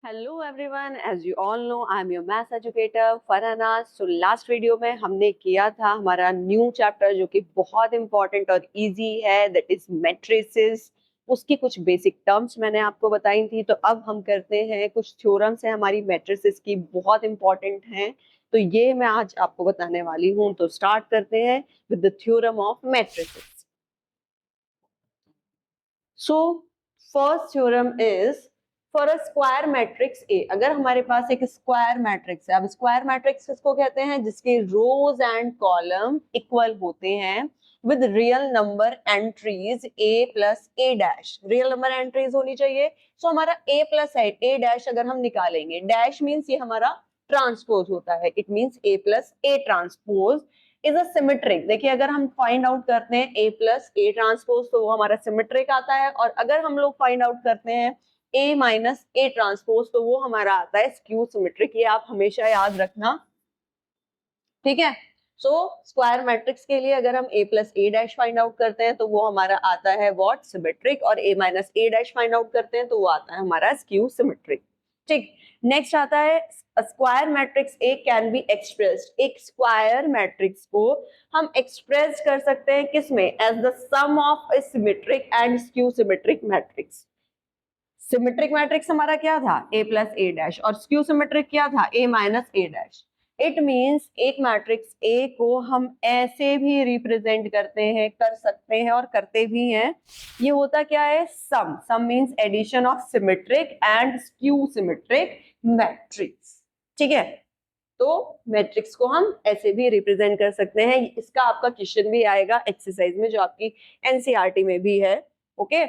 Hello everyone, as you all know I am your maths educator Farhanaz. So last video में हमने किया था हमारा न्यू चैप्टर जो कि बहुत इंपॉर्टेंट और इजी है, दैट इज मैट्रिसेस। उसकी कुछ बेसिक टर्म्स मैंने आपको बताई थी। तो अब हम करते हैं कुछ थ्योरम्स हैं हमारी मैट्रिसेस की, बहुत इंपॉर्टेंट हैं। तो ये मैं आज आपको बताने वाली हूँ। तो स्टार्ट करते हैं with the theorem of matrices. So first theorem is for a square matrix ए। अगर हमारे पास एक स्क्वायर मैट्रिक्स है, अब स्क्वायर मैट्रिक्स किसको कहते हैं? जिसके रोज एंड कॉलम इक्वल होते हैं with real number entries A plus A dash. Real number entries होनी चाहिए। सो हमारा ए प्लस ए डैश अगर हम निकालेंगे, डैश मीन्स ये हमारा ट्रांसपोज होता है, it means A plus A transpose is a symmetric. देखिए अगर हम फाइंड आउट करते हैं ए प्लस ए ट्रांसपोज तो वो हमारा सिमेट्रिक आता है, और अगर हम लोग फाइंड आउट करते हैं ए माइनस ए ट्रांसपोज तो वो हमारा आता है स्क्यू सिमेट्रिक। ये आप हमेशा याद रखना, ठीक है। सो स्क्वायर मैट्रिक्स के लिए अगर हम ए plus A dash find out करते हैं तो वो हमारा आता है व्हाट? सिमेट्रिक। और ए minus A dash find out करते हैं तो वो आता है हमारा स्क्यू सिमेट्रिक। ठीक, नेक्स्ट आता है square matrix A can be expressed. एक स्क्वायर मैट्रिक्स को हम एक्सप्रेस कर सकते हैं किसमें? As the sum of a symmetric and skew symmetric matrix. Symmetric matrix हमारा क्या था? ए प्लस ए डैश, और स्क्यू सिमेट्रिक क्या था? A minus A dash. It means एक मैट्रिक्स ए को हम ऐसे भी रिप्रेजेंट करते हैं, कर सकते हैं और करते भी हैं। ये होता क्या है? Sum. Sum means addition of symmetric and skew symmetric matrix. ठीक है, तो मैट्रिक्स को हम ऐसे भी रिप्रेजेंट कर सकते हैं। इसका आपका क्वेश्चन भी आएगा एक्सरसाइज में जो आपकी एनसीईआरटी में भी है। ओके,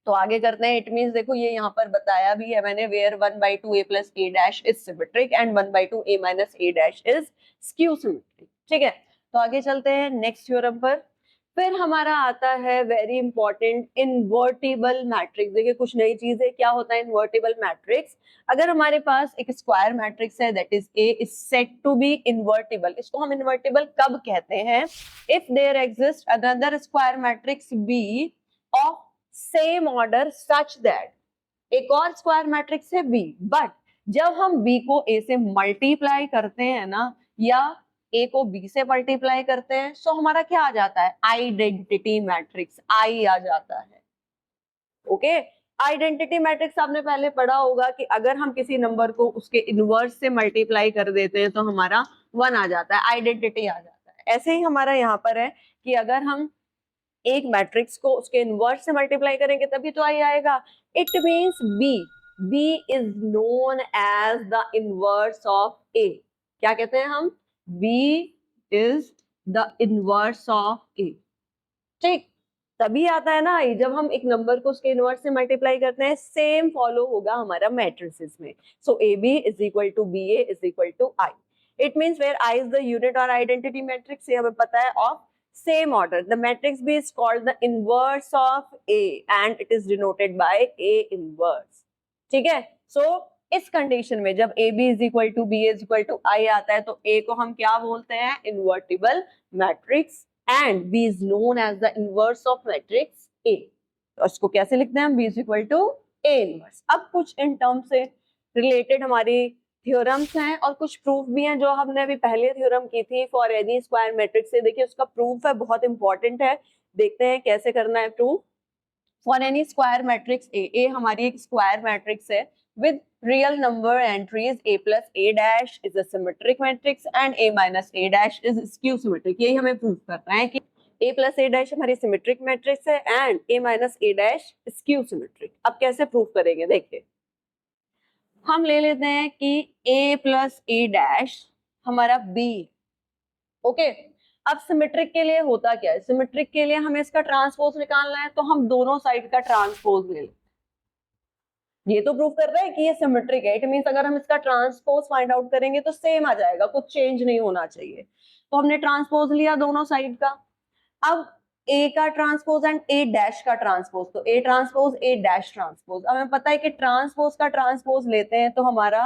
तो आगे करते हैं। इट मींस देखो ये यहाँ पर बताया भी है मैंने, where 1/2 a plus a dash is symmetric and 1/2 a minus a dash is skew symmetric. ठीक है, तो आगे चलते हैं नेक्स्ट थ्योरम पर। फिर हमारा आता है वेरी इंपॉर्टेंट इनवर्टिबल मैट्रिक्स। देखिए कुछ नई चीज है। क्या होता है इनवर्टिबल मैट्रिक्स? अगर हमारे पास एक स्क्वायर मैट्रिक्स है that is A is said to be invertible. इसको हम इनवर्टिबल कब कहते हैं? If there exist another square matrix B of same order such that एक और स्क्वायर मैट्रिक्स है बी, बट जब हम बी को ए से मल्टीप्लाई करते हैं ना, या ए को बी से मल्टीप्लाई करते हैं, सो हमारा क्या आ जाता है? आइडेंटिटी मैट्रिक्स, आई आ जाता है। ओके, आइडेंटिटी मैट्रिक्स आपने पहले पढ़ा होगा कि अगर हम किसी नंबर को उसके इनवर्स से मल्टीप्लाई कर देते हैं तो हमारा 1 आ जाता है, आइडेंटिटी आ जाता है। ऐसे ही हमारा यहाँ पर है कि अगर हम एक मैट्रिक्स को उसके इनवर्स से मल्टीप्लाई करेंगे तभी तो आई आएगा। It means B is known as the inverse of A. क्या कहते हैं हम? B is the inverse of A. ठीक, तभी आता है ना आई, जब हम एक नंबर को उसके इनवर्स से मल्टीप्लाई करते हैं। सेम फॉलो होगा हमारा मैट्रिसेस में। So A B is equal to B A is equal to I. It means where I is the unit और आइडेंटिटी मैट्रिक्स, ये हमें पता है, of same order. The matrix B is called the inverse of A and it is denoted by A inverse. ठीक है, so इस condition में जब AB is equal to B is equal to I आता है तो A को हम क्या बोलते हैं? Invertible matrix, and B is known as the inverse of matrix A. तो इसको कैसे लिखते हैं हम? B is equal to A inverse. अब कुछ इन टर्म से रिलेटेड हमारी थ्योरम्स हैं और कुछ प्रूफ भी हैं जो हमने अभी पहले थ्योरम की थी फॉर एनी स्क्वायर मैट्रिक्स से। देखिए उसका प्रूफ है, बहुत इंपॉर्टेंट है। देखते हैं कैसे करना है proof. For N E square matrix ए हमारी एक स्क्वायर मैट्रिक्स है with real number entries A plus A dash is a symmetric matrix and A minus A dash is skew symmetric. यही हमें प्रूफ करना है कि ए प्लस ए डैश हमारी symmetric matrix है and A minus A dash skew symmetric. अब कैसे proof करेंगे? देखिए हम ले लेते हैं कि a प्लस ए डैश हमारा b। ओके, अब सिमेट्रिक के लिए होता क्या है? सिमेट्रिक के लिए हमें इसका ट्रांसपोज निकालना है तो हम दोनों साइड का ट्रांसपोज ले लेते हैं। ये तो प्रूव कर रहे हैं कि ये सिमेट्रिक है। इट मींस अगर हम इसका ट्रांसपोज फाइंड आउट करेंगे तो सेम आ जाएगा, कुछ चेंज नहीं होना चाहिए। तो हमने ट्रांसपोज लिया दोनों साइड का। अब ए का ट्रांसपोज एंड ए डैश का ट्रांसपोज, तो A transpose A dash transpose. हमें पता है कि ट्रांसपोज का ट्रांसपोज लेते हैं तो हमारा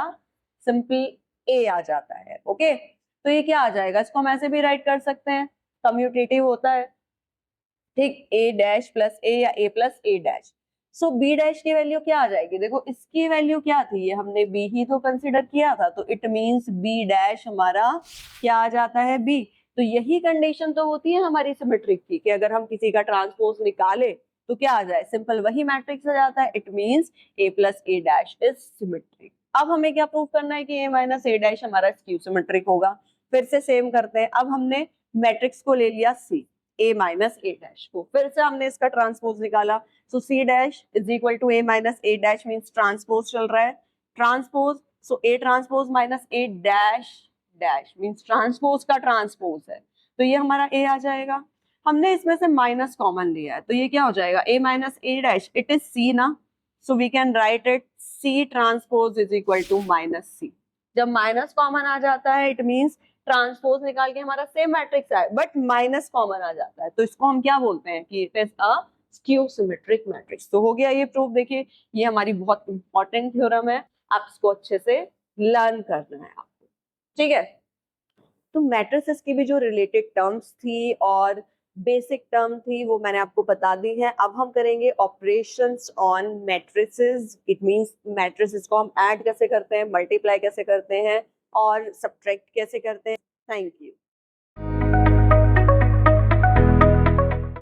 सिंपल ए आ जाता है। ओके, तो ये क्या आ जाएगा? इसको हम ऐसे भी राइट कर सकते हैं, कम्यूटेटिव होता है। ठीक, ए डैश प्लस ए या ए plus A dash. So B dash की वैल्यू क्या आ जाएगी, देखो इसकी वैल्यू क्या थी, ये हमने बी ही तो कंसिडर किया था, तो इट मींस बी डैश हमारा क्या आ जाता है, बी। तो यही कंडीशन तो होती है हमारी सिमेट्रिक की, कि अगर हम किसी का ट्रांसपोज निकाले तो क्या आ जाए, सिंपल वही मैट्रिक्स आ जाता है। It means A plus A dash is symmetric. अब हमें क्या प्रूव करना है कि ए माइनस ए डैश हमारा स्क्यू सिमेट्रिक होगा। फिर से सेम करते हैं, अब हमने मैट्रिक्स को ले लिया सी, ए माइनस ए डैश को, फिर से हमने इसका ट्रांसपोज निकाला, so C dash is equal to A minus A dash means transpose चल रहा है, transpose, so A transpose minus A dash dash means transpose का ट्रांसपोज है, तो ये हमारा ए आ जाएगा। हमने इसमें से माइनस कॉमन लिया है, तो ये क्या हो जाएगा, A minus A dash, it is C ना, so we can write it C transpose is equal to minus C. जब माइनस कॉमन आ जाता है इट मींस ट्रांसपोज निकाल के हमारा सेम मैट्रिक्स है बट माइनस कॉमन आ जाता है, तो इसको हम क्या बोलते हैं कि it is a skew symmetric matrix. तो हो गया ये प्रूफ। देखिए ये हमारी बहुत इंपॉर्टेंट थ्योरम है, आप इसको अच्छे से लर्न करना है आपको, ठीक है। तो मैट्रिसेस की भी जो रिलेटेड टर्म्स थी और बेसिक टर्म थी वो मैंने आपको बता दी है। अब हम करेंगे operations on matrices. It means matrices को हम ऐड कैसे करते हैं, मल्टीप्लाई कैसे करते हैं और सब्ट्रैक्ट कैसे करते हैं। Thank you.